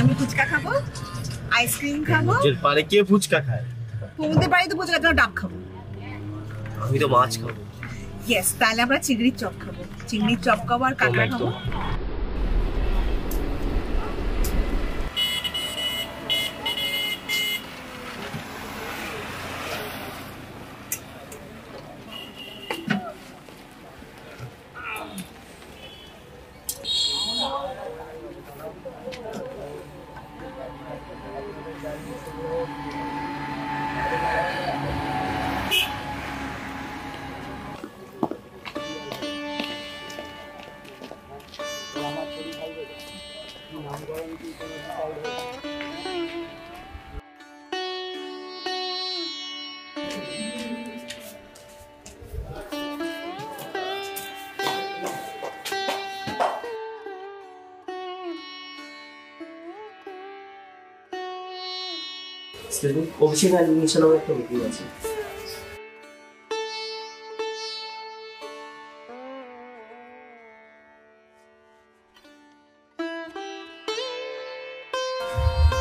আমি ফুচকা খাবো, আইসক্রিম খাবো। এর পারে কে ফুচকা খায়? তোমাদের বাড়িতে ফুচকা, তোরা ডাব খাবো। আমি তো মাছ খাবো। ইয়েস, তাহলে আমরা চিংড়ির চপ খাবো। চিংড়ির চপ খাবো আর কাঁকড়া খাবো। অভিষেক অ্যানিমেশন আমার একটা মিটিং আছে।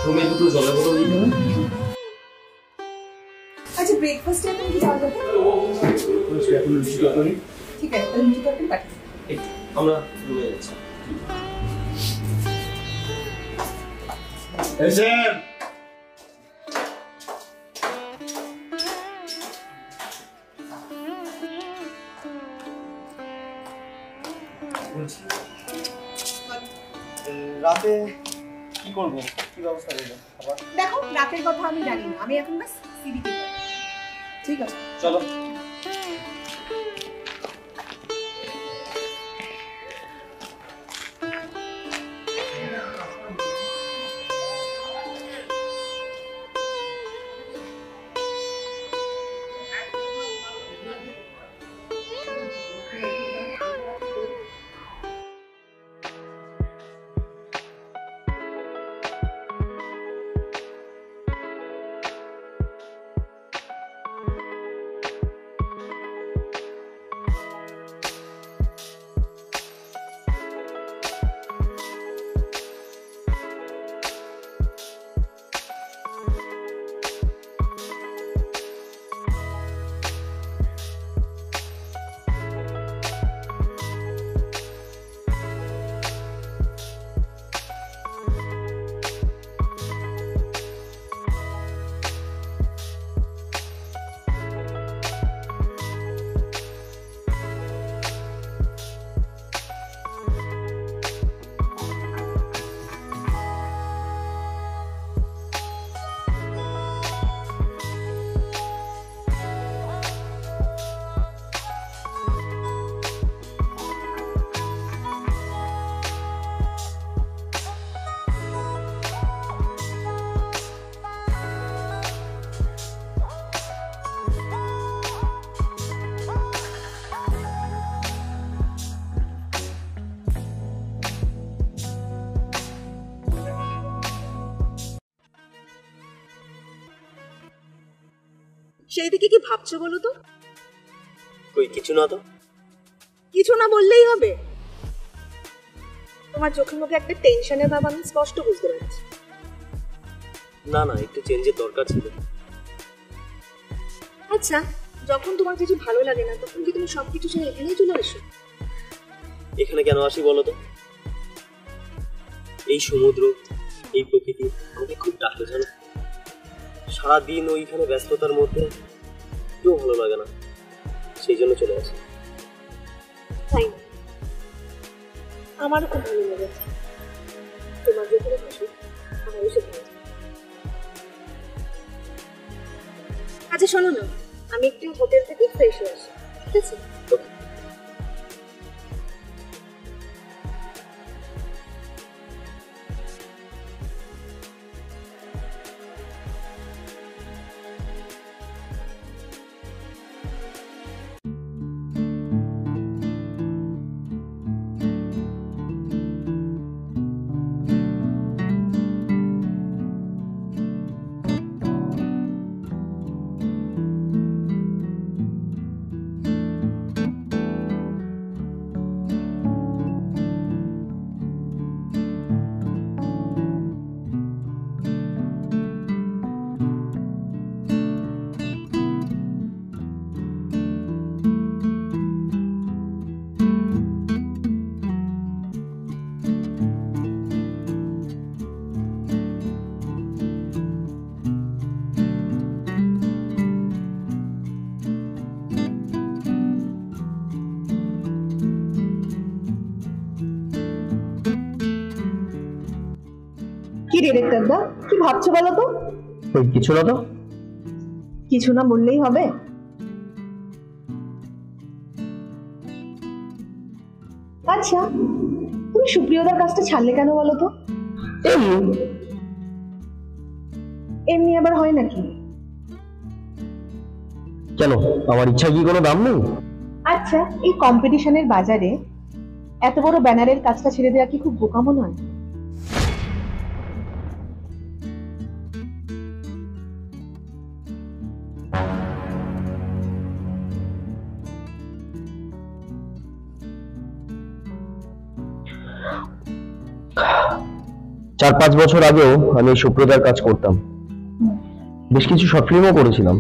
তুমি দুটো জলের বোতল দিতে হবে। আচ্ছা, ব্রেকফাস্টে এখন কি খাওয়া যাবে? এখন লুচি তরকারি। ঠিক আছে, তাহলে লুচি তরকারি পাঠিয়ে এই আমরা রুমে যাচ্ছি। এসে রাতে কি করবো, কি ব্যবস্থা করবো? দেখো, রাতের কথা আমি জানি না, আমি এখন বাস সিবিতে। ঠিক আছে, চলো। সেই দিকে কি ভাবছো বলো তো? কই কিছু না তো। কিছু না বললেই হবে? তোমার চোখের মুখে একটা টেনশনের ভাব আমি স্পষ্ট বুঝতে পারছি। না না, একটু চেঞ্জের দরকার ছিল। আচ্ছা, যখন তোমার কিছু ভালো লাগে না তখন কি তুমি সবকিছু ছেড়ে এখানেই চলে আসো? এখানে কেন আসি বলো তো? এই সমুদ্র, এই প্রকৃতি আমাকে খুব ডাকে, জানো। সারাদিন ওইখানে ব্যস্ততার মধ্যে কেউ ভালো লাগে না, সেই জন্য চলে আসি। তাই না? আমারও খুব ভালো লেগেছে। তোমার যেখানে খুশি আমারও সেখানে। আচ্ছা শোনো না, আমি একটু হোটেল থেকে ফ্রেশ হয়ে আসি, ঠিক আছে? কি ডিরেক্টর দা, কি ভাবছো বলো তো? কিছু না তো। কিছু না বললেই হবে? আচ্ছা, তুমি সুপ্রিয়দার কাজটা ছাড়লে কেন বলো তো? এমনি আবার হয় নাকি? কেন, আমার ইচ্ছা কি কোনো দাম নেই? আচ্ছা, এই কম্পিটিশনের বাজারে এত বড় ব্যানারের কাজটা ছেড়ে দেওয়া কি খুব বোকামো নয়? চার পাঁচ বছর আগেও আমি এই সুপ্রদার কাজ করতাম, বেশ কিছু শর্ট ফিল্মও করেছিলাম,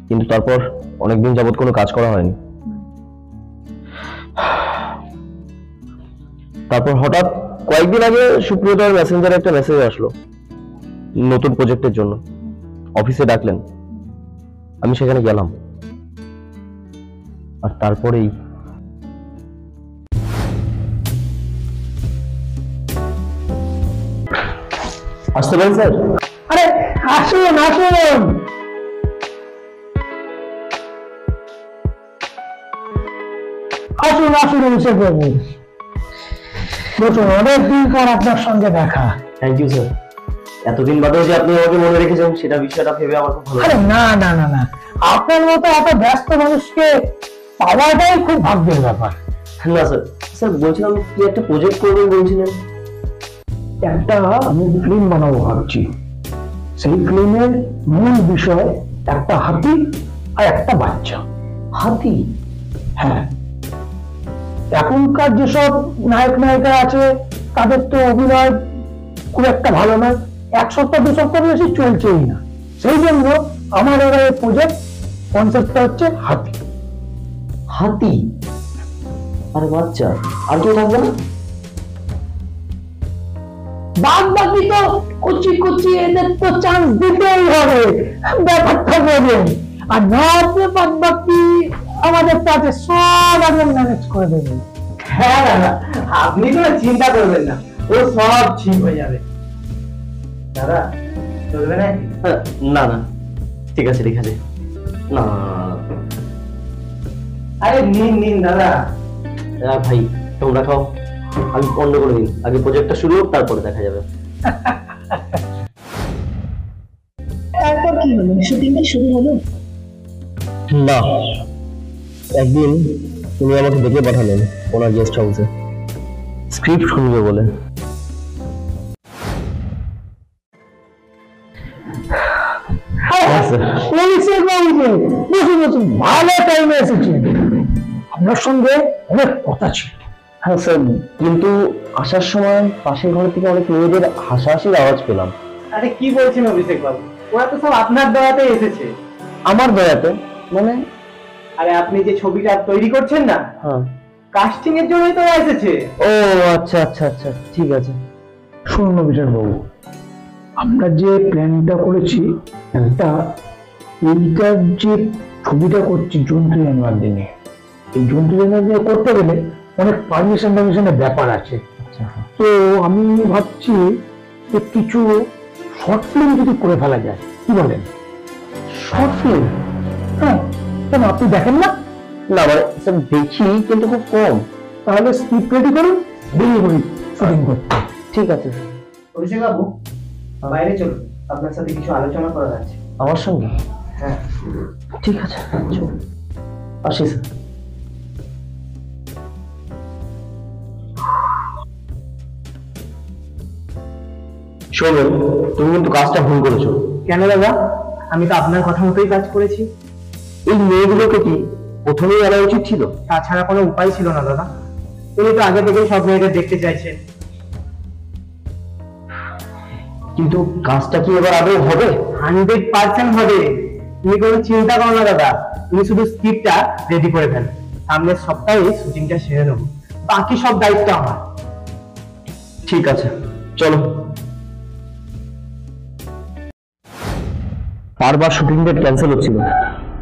কিন্তু তারপর অনেকদিন যাবত কোনো কাজ করা হয়নি। তারপর হঠাৎ কয়েকদিন আগে সুপ্রিয়তার মেসেঞ্জারে একটা মেসেজ আসলো নতুন প্রজেক্টের জন্য, অফিসে ডাকলেন। আমি সেখানে গেলাম, আর তারপরেই আসতে পারেন স্যার? আরে আসুন আসুন, আসুন আসুন অভিষেক বাবু, বসুন। অনেকদিন পর আপনার সঙ্গে দেখা। Thank you sir. এতদিন বাদেও যে আপনি আমাকে মনে রেখেছেন সেটা বিষয়টা ভেবে আমার খুব ভালো আরে লাগে। না না না না, আপনার মতো এত ব্যস্ত মানুষকে পাওয়াটাই খুব ভাগ্যের ব্যাপার। না স্যার, স্যার বলছিলাম কি একটা প্রজেক্ট করবেন বলছিলেন? একটা আমি ফিল্ম বানাবো ভাবছি। সেই ফিল্মের মূল বিষয় একটা হাতি আর একটা বাচ্চা। হাতি? হ্যাঁ, এখনকার যেসব নায়ক নায়িকা আছে তাদের তো অভিনয় খুব একটা ভালো নয়, এক সপ্তাহ দু সপ্তাহ বেশি চলছেই না। সেই জন্য আমার এবার এই প্রজেক্ট কনসেপ্টটা হচ্ছে হাতি। হাতি আর বাচ্চা, আর কেউ থাকবে না? বাদ বাকি তো কুচি কুচি এদের তো চান্স দিতেই হবে, ব্যাপারটা বোঝেন। আর না আপনি বাদ বাকি আমাদের কাছে সব আগে ম্যানেজ করে দেবেন। হ্যাঁ দাদা, আপনি কোনো চিন্তা করবেন না, ও সব ঠিক হয়ে যাবে। দাদা চলবে না? না না, ঠিক আছে ঠিক আছে। না আরে নিন নিন দাদা। ভাই তোমরা খাও, আমি বন্ধ করে দিন, আগে প্রজেক্টটা শুরু হোক তারপরে দেখা যাবে। তারপর কি হলো? শুটিং কি শুরু হলো? না, একদিন তুমি আমাকে ডেকে পাঠালেন ওনার গেস্ট হাউসে স্ক্রিপ্ট শুনবে বলে। অভিষেক বাবু যে, বসুন বসুন, ভালো টাইমে এসেছেন। আপনার সঙ্গে অনেক কথা ছিল। হ্যাঁ স্যার, কিন্তু আসার সময় পাশের ঘর থেকে অনেক মেয়েদের হাসাহাসির আওয়াজ পেলাম। আরে কি বলছেন অভিষেক বাবু, ওরা তো সব আপনার দয়াতে এসেছে। আমার দয়াতে? মানে? আরে আপনি যে ছবিটা তৈরি করছেন না, হ্যাঁ, কাস্টিং এর জন্যই তো ওরা এসেছে। ও আচ্ছা আচ্ছা আচ্ছা, ঠিক আছে। শুনুন অভিষেক বাবু, আমরা যে প্ল্যানটা করেছি, একটা এইটার যে ছবিটা করছি জন্তু জানোয়ার নিয়ে, এই জন্তু জানোয়ার নিয়ে করতে গেলে অনেক পারমিশনের ব্যাপার আছে। তো আমি ভাবছি যে কিছু শর্ট ফিল্ম যদি করে ফেলা যায়, কি বলেন? Short film? হ্যাঁ, কেন আপনি দেখেন না? না মানে স্যার দেখি, কিন্তু খুব কম। তাহলে স্ক্রিপ্ট রেডি করুন, বেরিয়ে পড়ি শুটিং করতে। ঠিক আছে। অভিষেক বাবু বাইরে চলুন, আপনার সাথে কিছু আলোচনা করা যাচ্ছে। আমার সঙ্গে? হ্যাঁ ঠিক আছে, চল আসি স্যার। শোনো, তুমি কিন্তু কাজটা ভুল করেছো। কেন দাদা? আমি তো আপনার কথা মতোই কাজ করেছি। এই মেয়েগুলোকে কি প্রথমেই আনা উচিত ছিল? তাছাড়া কোনো উপায় ছিল না দাদা, উনি তো আগে থেকেই সব মেয়েদের দেখতে চাইছেন। কিন্তু কাজটা কি এবার আদৌ হবে? 100% হবে, তুমি কোনো চিন্তা করো না দাদা। তুমি শুধু স্ক্রিপ্টটা রেডি করে ফেলো, সামনের সপ্তাহে শুটিংটা সেরে নেবো, বাকি সব দায়িত্ব আমার। ঠিক আছে, চলো। বারবার শুটিং ডেট ক্যান্সেল হচ্ছিল,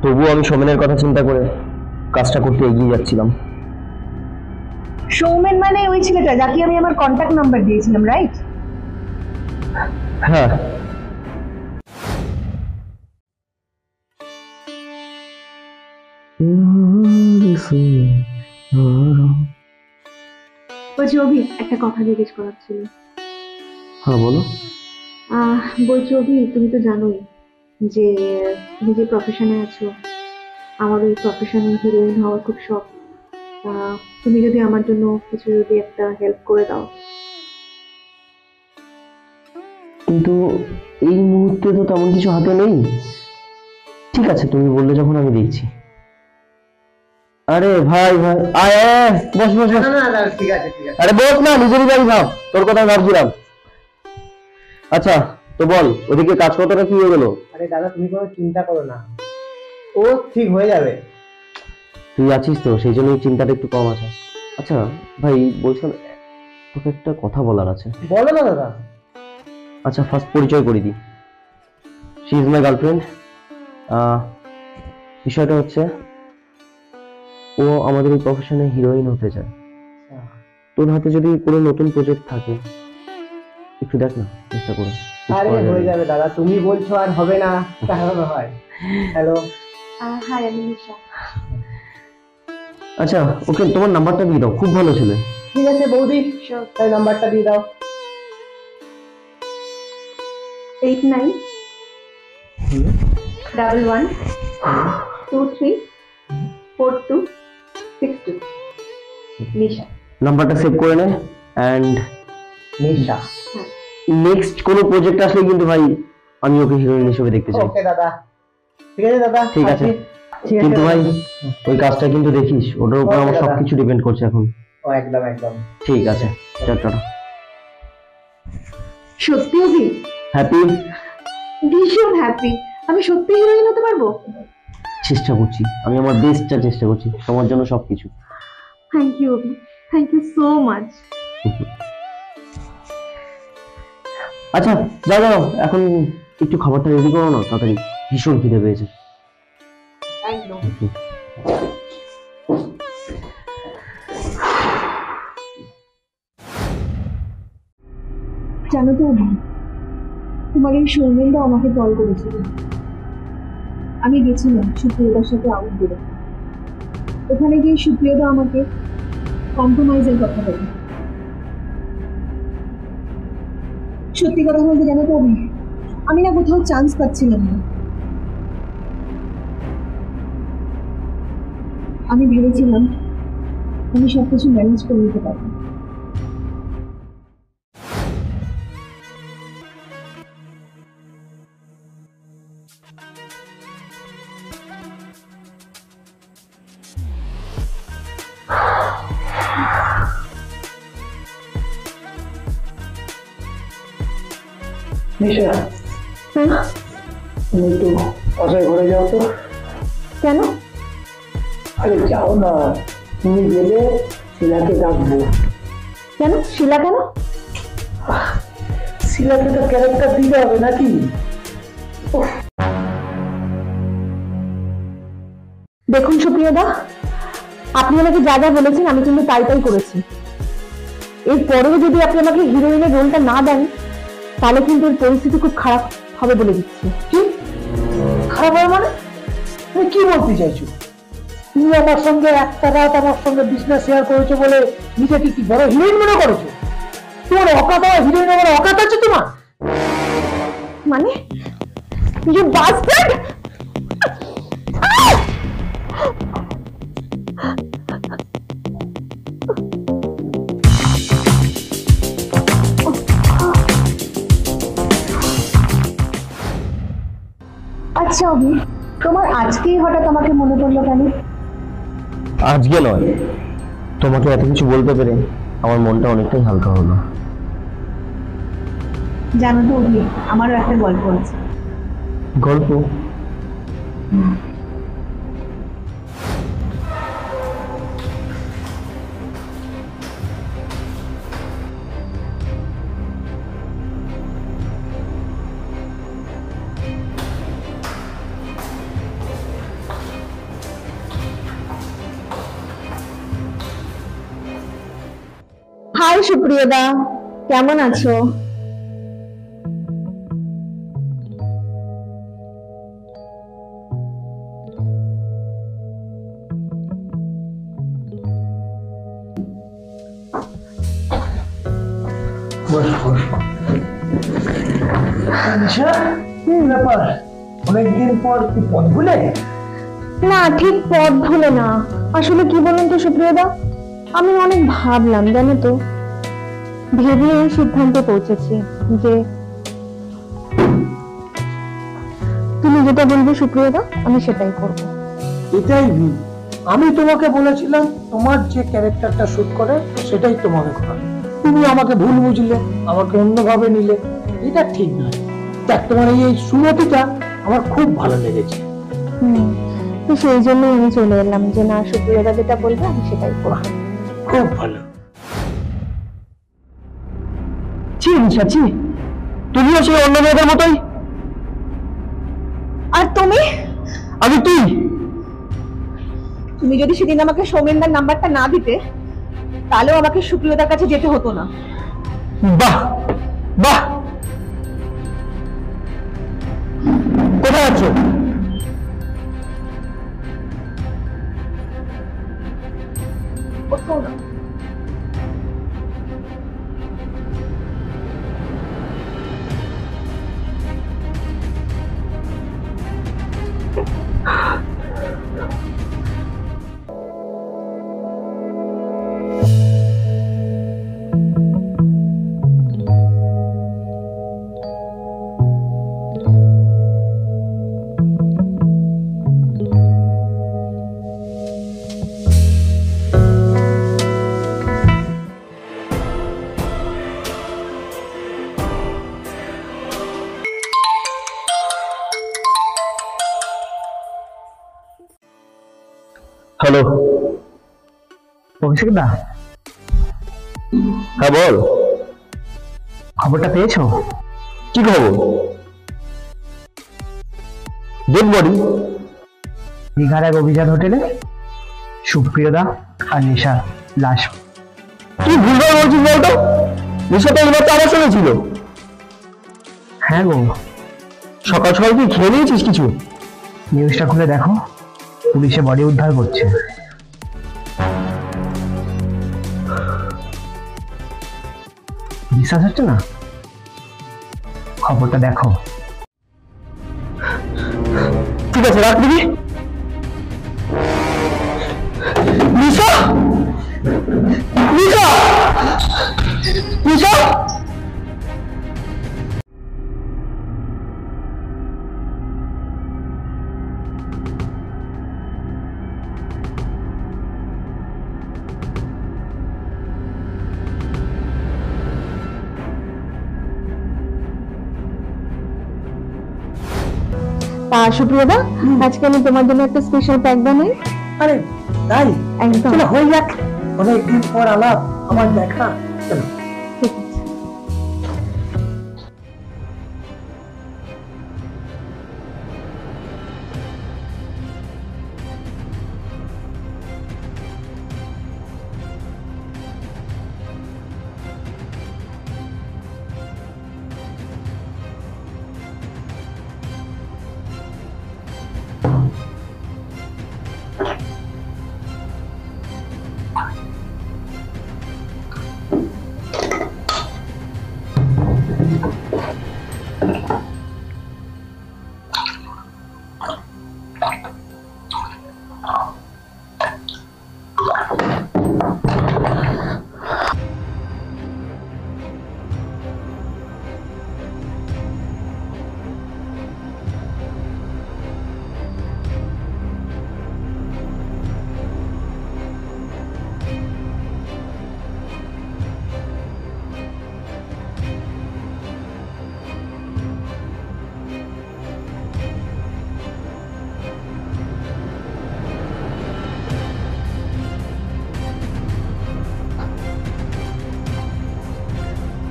তবুও আমি সোমেনের কথা চিন্তা করে কাজটা করতে এগিয়ে যাচ্ছিলাম। সৌমেন মানে ওই ছেলেটা যাকে আমি আমার কন্ট্যাক্ট নাম্বার দিয়েছিলাম, রাইট? হ্যাঁ বলছি অভি, একটা কথা জিজ্ঞেস করার ছিল। হ্যাঁ বলো। বলছি অভি, তুমি তো জানোই যে তুমি যে প্রফেশনে আছো, আমার ওই প্রফেশনে হিরোইন হওয়ার খুব শখ। তুমি যদি আমার জন্য কিছু যদি একটা হেল্প করে দাও। কিন্তু এই মুহূর্তে তো তেমন কিছু হাতে নেই। ঠিক আছে, তুমি বললে যখন আমি দেখছি। আরে ভাই ভাই আয় আয়, বস বস বস। না না ঠিক আছে ঠিক আছে। আরে বস না, নিজেরই বাড়ি ভাব, তোর কথা ভাবছিলাম। আচ্ছা তো বল, ওদিকে কাজ কতটা কি হয়ে গেল? আরে দাদা তুমি কোনো চিন্তা করো না, ও ঠিক হয়ে যাবে। তুই আছিস তো, সেই জন্যই চিন্তাটা একটু কম আছে। আচ্ছা ভাই, বলছিলাম তোকে একটা কথা বলার আছে। বলো না দাদা। আচ্ছা ফার্স্ট পরিচয় করে দিই, শি ইজ মাই গার্লফ্রেন্ড। বিষয়টা হচ্ছে ও আমাদের এই প্রফেশনে হিরোইন হতে চায়। তোর হাতে যদি কোনো নতুন প্রজেক্ট থাকে একটু দেখ না, চেষ্টা করে। আরে হয়ে যাবে দাদা, তুমি বলছো আর হবে না, তাহলে হয়। হ্যালো। হাই, আমি নিশা। আচ্ছা ওকে তোমার নাম্বারটা দিয়ে দাও, খুব ভালো ছেলে। ঠিক আছে বৌদি, তাই নাম্বারটা দিয়ে দাও। 8911234262 নিশা। নাম্বারটা সেভ করে নে। And Nisha. নেক্সট কোনো প্রজেক্ট আসলে কিন্তু ভাই আমি ওকে হিরোইন হিসেবে দেখতে চাই। ওকে দাদা, ঠিক আছে দাদা। ঠিক আছে, ঠিক আছে কিন্তু ভাই ওই কাজটা কিন্তু দেখিস, ওটার উপর আমার দাদা। সবকিছু ডিপেন্ড করছে এখন। ও একদম একদম। ঠিক আছে, টাটা। সত্যি অভি? হ্যাপি? ভীষণ হ্যাপি। আমি সত্যি হিরোইন হতে পারবো? চেষ্টা করছি, আমি আমার বেস্টটা চেষ্টা করছি তোমার জন্য সবকিছু। Thank you Abhi, thank you so much. আচ্ছা যাও যাও, এখন একটু খাবারটা রেডি করো না তাড়াতাড়ি, ভীষণ খিদে পেয়েছে। একদম। জানো তো অভি, তোমার এই সৌমেনদা আমাকে কল করেছিল। আমি গেছিলাম সুপ্রিয়দার সাথে আউট বেরো। ওখানে গিয়ে সুপ্রিয়দা আমাকে কম্প্রোমাইজের কথা বলে। সত্যি কথা বলতে জানো তো অভি, আমি না কোথাও চান্স পাচ্ছিলাম না। আমি ভেবেছিলাম আমি সবকিছু ম্যানেজ করে নিতে পারবো। নিশা, তুমি একটু অজয় ঘরে যাও তো। কেন? আরে যাও না, তুমি গেলে শিলাকে ডাকবো। কেন শিলা? কেন? শিলাকে তো ক্যারেক্টার দিতে হবে নাকি? দেখুন সুপ্রিয়দা, আপনি আমাকে যা যা বলেছেন আমি কিন্তু তাই তাই করেছি। এরপরেও যদি আপনি আমাকে হিরোইনের রোলটা না দেন তাহলে কিন্তু এর পরিস্থিতি খুব খারাপ হবে বলে দিচ্ছি। কি খারাপ হয় মানে? তুমি কি বলতে চাইছো? তুমি আমার সঙ্গে একটা রাত আমার সঙ্গে বিজনেস শেয়ার করেছো বলে নিজেকে কি বড় হিরোইন মনে করেছো? তোমার অকাত হিরোইন আমার অকাত আছে তোমার? মানে ইউ বাস্টার্ড! আচ্ছা অভি, তোমার আজকেই হঠাৎ আমাকে মনে পড়লো কেন? আজকে নয়, তোমাকে এত কিছু বলতে পেরে আমার মনটা অনেকটাই হালকা হলো। জানো তো অভি, আমারও একটা গল্প আছে। গল্প? হাই সুপ্রিয়দা, কেমন আছো? বস বস। নিশা, কি ব্যাপার? অনেকদিন পর কি পথ ভুলে? না, ঠিক পথ ভুলে না। আসলে কি বলুন তো সুপ্রিয়দা, আমি অনেক ভাবলাম জানো তো, ভেবে এই সিদ্ধান্তে পৌঁছেছি যে তুমি যেটা বলবে সুপ্রিয়দা, আমি সেটাই করব। এটাই ভুল। আমি তোমাকে বলেছিলাম তোমার যে ক্যারেক্টারটা শুট করে সেটাই তোমাকে করা। তুমি আমাকে ভুল বুঝলে, আমাকে অন্যভাবে নিলে। এটা ঠিক নয়। দেখ, তোমার এই সুমতিটা আমার খুব ভালো লেগেছে। তো সেই জন্যই আমি চলে এলাম যে না, সুপ্রিয়দা যেটা বলবে আমি সেটাই করব। খুব ভালো। ছি নিশা, ছি, তুমিও সেই অন্য মেয়েদের মতোই। আর তুমি আমি কি? তুমি যদি সেদিন আমাকে সৌমেনদার নাম্বারটা না দিতে, তাহলেও আমাকে সুপ্রিয়দার কাছে যেতে হতো না। বাহ বাহ, কোথায় আছো? কোথাও না। হ্যালো, অভিষেক দা, হ্যাঁ বল। খবরটা পেয়েছো? কি খবর? Dead body? দীঘার এক অভিযান হোটেলে সুপ্রিয়দা আর নিশা লাশ। কি ভুলভাল বলছিস বলতো? নিশা তো এইমাত্র আমার সঙ্গে ছিল। হ্যাঁ গো, সকাল সকাল কি খেয়ে নিয়েছিস কিছু? নিউজটা খুলে দেখো, পুলিশে বডি উদ্ধার করছে। বিশ্বাস হচ্ছে না? খবরটা দেখো। ঠিক আছে, রাখ দেখি। নিশা, নিশা, নিশা। সুপ্রিয়দা, আজকে আমি তোমার জন্য একটা স্পেশাল প্যাক বানাই। আরে তাই? একদম। চলো হয়ে যাক। অনেকদিন পর আলাপ, আমার দেখা। চলো। ঠিক আছে।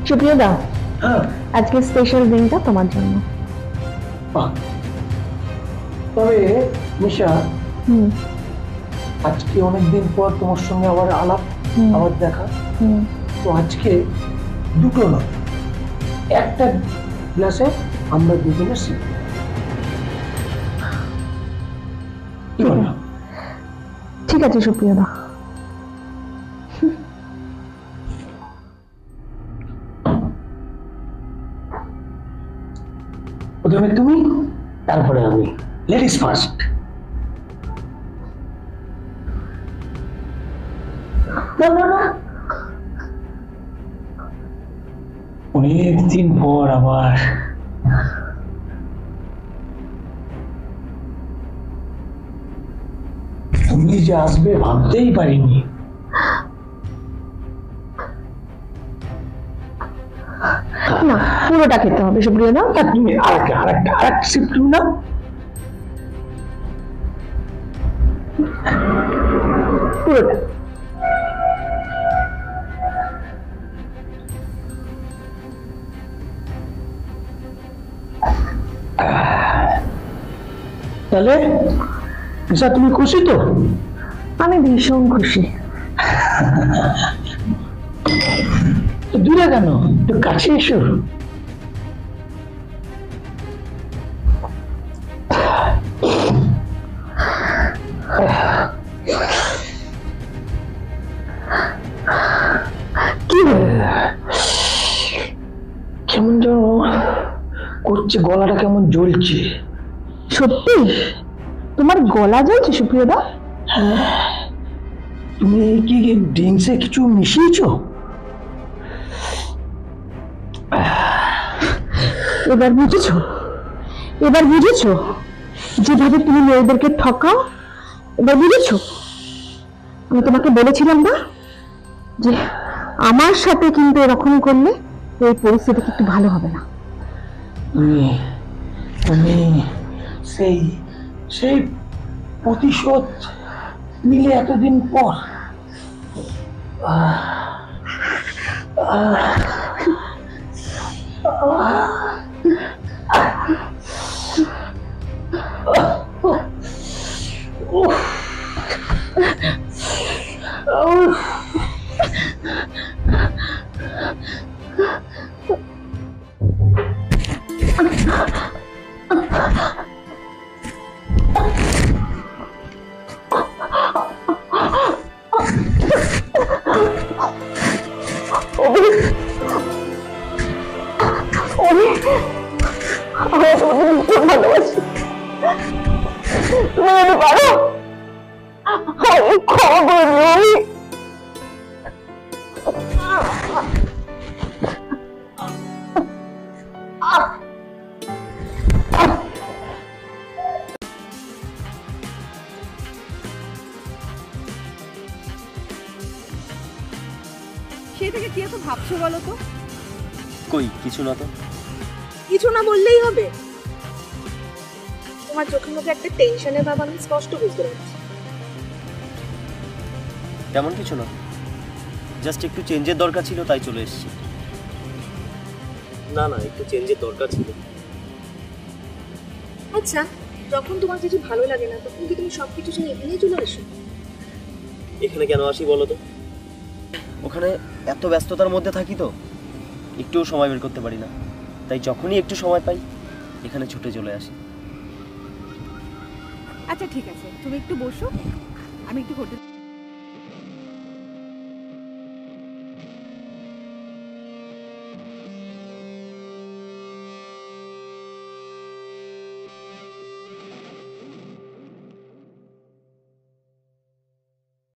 সুপ্রিয়দা, হ্যাঁ, আজকে স্পেশাল দিনটা তোমার জন্য। বাহ। তবে নিশা, হুম আজকে অনেকদিন পর তোমার সঙ্গে আবার আলাপ, হুম। আবার দেখা। হুম। তো আজকে দুটো নয়, একটা গ্লাসে আমরা দুজনে শিখব। কি বলো? ঠিক আছে সুপ্রিয়দা। প্রথমে তুমি, তারপরে আমি। Ladies first. না না না, অনেকদিন পর আবার তুমি যে আসবে ভাবতেই পারিনি। না, পুরোটা খেতে হবে সুপ্রিয় দা। তুমি আরেকটা সিফট না। পুরোটা। তাহলে ঈশা, তুমি খুশি তো? আমি ভীষণ খুশি। তো দূরে কেন, একটু কাছে এসো। কি হলো? কেমন যেন করছে, গলাটা কেমন জ্বলছে। সত্যি তোমার গলা জ্বলছে সুপ্রিয় দা? তুমি কি ড্রিঙ্কসে কিছু মিশিয়েছো? এবার বুঝেছো? এবার বুঝেছো যেভাবে তুমি মেয়েদেরকে ঠকাও? এবার বুঝেছো? আমি তোমাকে বলেছিলাম না যে আমার সাথে কিন্তু এরকম করলে এই পরিস্থিতি কিন্তু ভালো হবে না। তুমি সেই সেই প্রতিশোধ নিলে এতদিন পর। ভালোবাসি তুমি যদি পারো ক্ষমা করে দিও। সে থেকে কি এত ভাবছো বলো তো? কই কিছু না তো। কিছু না বললেই হবে? তোমার চোখের মধ্যে একটা টেনশনের ভাব আমি স্পষ্ট বুঝতে পারছি। তেমন কিছু না, জাস্ট একটু চেঞ্জের দরকার ছিল তাই চলে এসেছি। না না, একটু চেঞ্জের দরকার ছিল। আচ্ছা, যখন তোমার কিছু ভালো লাগে না তখন কি তুমি সবকিছু শুনে এখানেই চলে এসো? এখানে কেন আসি বলো তো? ওখানে এত ব্যস্ততার মধ্যে থাকি তো একটুও সময় বের করতে পারি না, তাই যখনই একটু সময় পাই এখানে ছুটে চলে আসি। আচ্ছা ঠিক আছে, তুমি একটু বসো, আমি একটু হোটেল